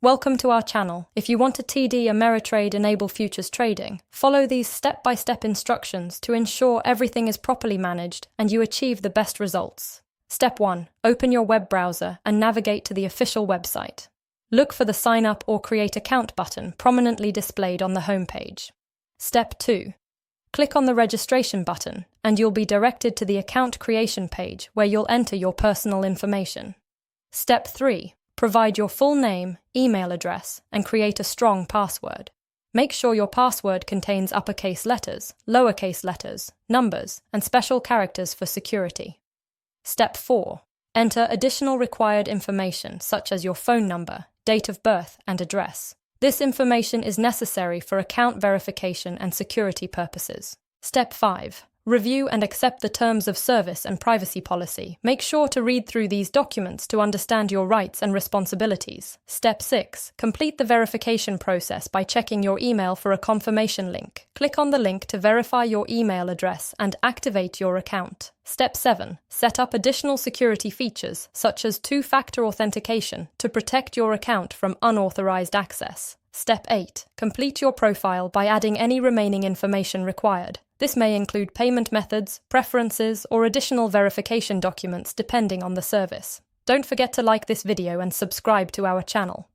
Welcome to our channel. If you want to TD Ameritrade enable futures trading, follow these step-by-step instructions to ensure everything is properly managed and you achieve the best results. Step 1. Open your web browser and navigate to the official website. Look for the Sign Up or Create Account button prominently displayed on the homepage. Step 2. Click on the registration button and you'll be directed to the account creation page where you'll enter your personal information. Step 3. Provide your full name, email address, and create a strong password. Make sure your password contains uppercase letters, lowercase letters, numbers, and special characters for security. Step 4. Enter additional required information such as your phone number, date of birth, and address. This information is necessary for account verification and security purposes. Step 5. Review and accept the terms of service and privacy policy. Make sure to read through these documents to understand your rights and responsibilities. Step 6. Complete the verification process by checking your email for a confirmation link. Click on the link to verify your email address and activate your account. Step 7. Set up additional security features, such as two-factor authentication, to protect your account from unauthorized access. Step 8. Complete your profile by adding any remaining information required. This may include payment methods, preferences, or additional verification documents depending on the service. Don't forget to like this video and subscribe to our channel.